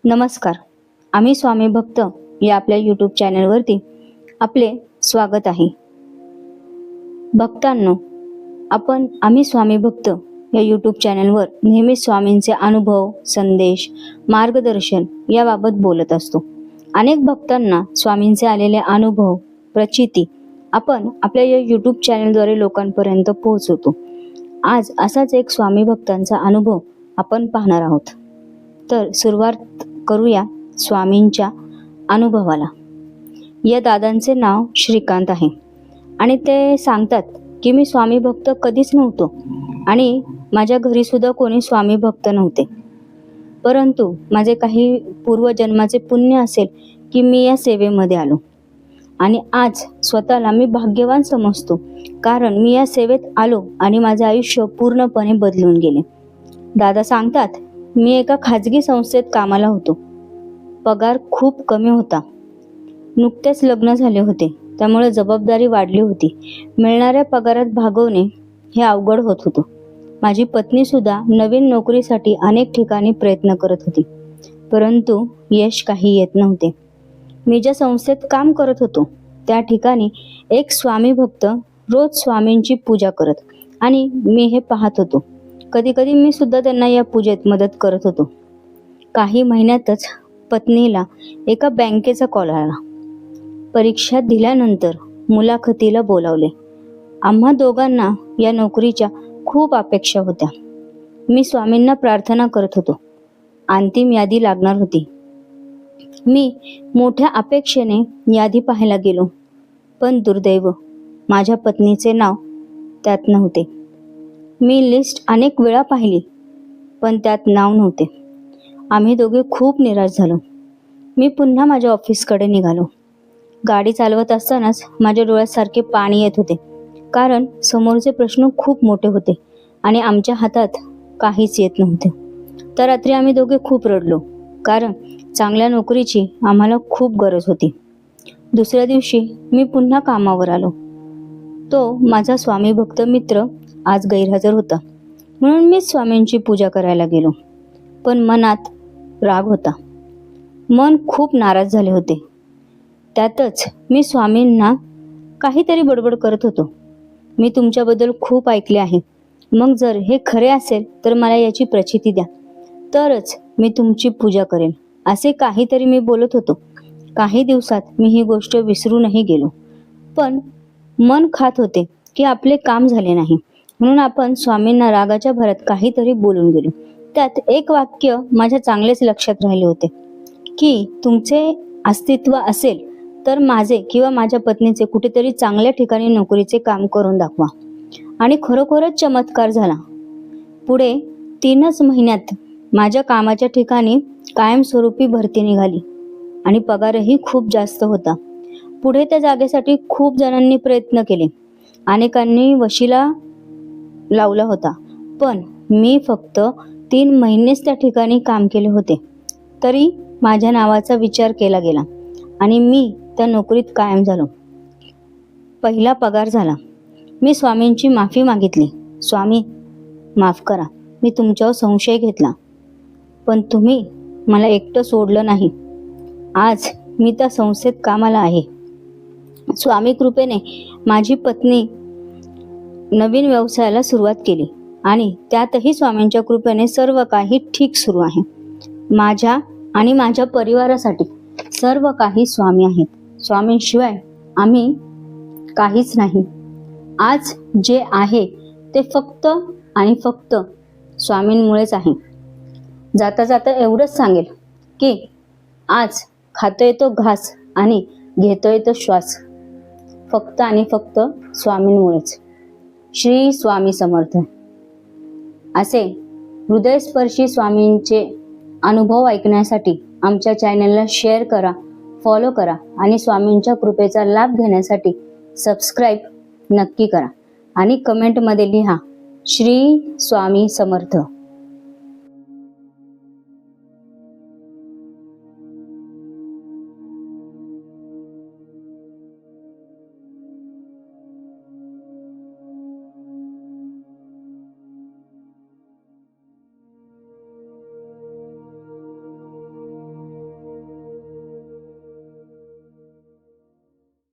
नमस्कार. आम्ही स्वामी भक्त या आपल्या यूट्यूब चॅनलवरती आपले स्वागत आहे. भक्तांनो, आम्ही स्वामी भक्त या यूट्यूब चॅनलवर नेहमी स्वामींचे अनुभव, संदेश, मार्गदर्शन याबाबत बोलत असतो. अनेक भक्तांना स्वामींचे आलेले अनुभव, प्रचिती आपण आपल्या या यूट्यूब चॅनलद्वारे लोकांपर्यंत पोहोचवतो. आज असाच एक स्वामी भक्तांचा अनुभव आपण पाहणार आहोत. तर सुरुवात करूया स्वामींच्या अनुभवाला. या दादांचे नाव श्रीकांत आहे आणि ते सांगतात की मी स्वामी भक्त कधीच नव्हतो आणि माझ्या घरी सुद्धा कोणी स्वामी भक्त नव्हते. परंतु माझे काही पूर्वजन्माचे पुण्य असेल की मी या सेवेमध्ये आलो आणि आज स्वतःला मी भाग्यवान समजतो, कारण मी या सेवेत आलो आणि माझे आयुष्य पूर्णपणे बदलून गेले. दादा सांगतात, मी एका खाजगी संस्थेत कामाला होतो. पगार खूप कमी होता. नुकतेच लग्न झाले होते, त्यामुळे जबाबदारी वाढली होती. मिळणाऱ्या पगारात भागवणे हे अवघड होत होतं. माझी पत्नी सुद्धा नवीन नोकरीसाठी अनेक ठिकाणी प्रयत्न करत होती, परंतु यश काही येत नव्हते. मी ज्या संस्थेत काम करत होतो त्या ठिकाणी एक स्वामी भक्त रोज स्वामींची पूजा करत आणि मी हे पाहत होतो. कधी कधी मी सुद्धा त्यांना या पूजेत मदत करत होतो. काही महिन्यातच पत्नीला एका बँकेचा कॉल आला. परीक्षा दिल्यानंतर मुलाखतीला बोलावले. आम्हा दोघांना या नोकरीच्या खूप अपेक्षा होत्या. मी स्वामींना प्रार्थना करत होतो. अंतिम यादी लागणार होती. मी मोठ्या अपेक्षेने यादी पाहायला गेलो, पण दुर्दैव, माझ्या पत्नीचे नाव त्यात नव्हते. मी लिस्ट अनेक वेळा पाहिली, पण त्यात नाव नव्हते. आम्ही दोघे खूप निराश झालो. मी पुन्हा माझ्या ऑफिसकडे निघालो. गाडी चालवत असतानाच माझ्या डोळ्यात सारखे पाणी येत होते, कारण समोरचे प्रश्न खूप मोठे होते आणि आमच्या हातात काहीच येत नव्हते. त्या रात्री आम्ही दोघे खूप रडलो, कारण चांगल्या नोकरीची आम्हाला खूप गरज होती. दुसऱ्या दिवशी मी पुन्हा कामावर आलो. तो माझा स्वामी भक्त मित्र आज गैरहजर होता, म्हणून मी स्वामींची पूजा करायला गेलो. पण मनात राग होता. मन खूप नाराज झाले होते. त्यातच मी स्वामींना काहीतरी बडबड करत होतो. मी तुमच्याबद्दल खूप ऐकले आहे. मग जर हे खरे असेल तर मला याची प्रचिती द्या, तरच मी तुमची पूजा करेन, असे काहीतरी मी बोलत होतो. काही दिवसात मी ही गोष्ट विसरूनही गेलो. पण मन खात होते की आपले काम झाले नाही, म्हणून आपण स्वामींना रागाच्या भरात काहीतरी बोलून गेलो. त्यात एक वाक्य माझ्या चांगलेच लक्षात राहिले होते की तुमचे अस्तित्व असेल तर माझे किंवा माझ्या पत्नीचे कुठेतरी चांगल्या ठिकाणी नोकरीचे काम करून दाखवा. आणि खरोखरच चमत्कार झाला. पुढे 3च महिन्यात माझ्या कामाच्या ठिकाणी कायमस्वरूपी भरती निघाली आणि पगारही खूप जास्त होता. पुढे त्या जागेसाठी खूप जणांनी प्रयत्न केले. अनेकांनी वशिला लावला होता, पण मी फक्त 3 महिनेच त्या ठिकाणी काम केले होते. तरी माझ्या नावाचा विचार केला गेला आणि मी त्या नोकरीत कायम झालो. पहिला पगार झाला. मी स्वामींची माफी मागितली. स्वामी, माफ करा, मी तुमच्यावर संशय घेतला, पण तुम्ही मला एकटं सोडलं नाही. आज मी त्या संस्थेत कामाला आहे. स्वामी कृपेने माझी पत्नी नवीन व्यवसायाला सुरुवात केली आणि त्यातही स्वामींच्या कृपेने सर्व काही ठीक सुरू आहे. माझ्या आणि माझ्या परिवारासाठी सर्व काही स्वामी आहेत. स्वामींशिवाय आम्ही काहीच नाही. आज जे आहे ते फक्त आणि फक्त स्वामींमुळेच आहे. जाता जाता एवढंच सांगेल की आज खातोय तो घास आणि घेतोय तो श्वास फक्त आणि फक्त स्वामींमुळेच. श्री स्वामी समर्थ. असे हृदयस्पर्शी स्वामींचे अनुभव ऐकण्यासाठी आमच्या चॅनलला शेअर करा, फॉलो करा आणि स्वामींच्या कृपेचा लाभ घेण्यासाठी सबस्क्राईब नक्की करा आणि कमेंटमध्ये लिहा, श्री स्वामी समर्थ.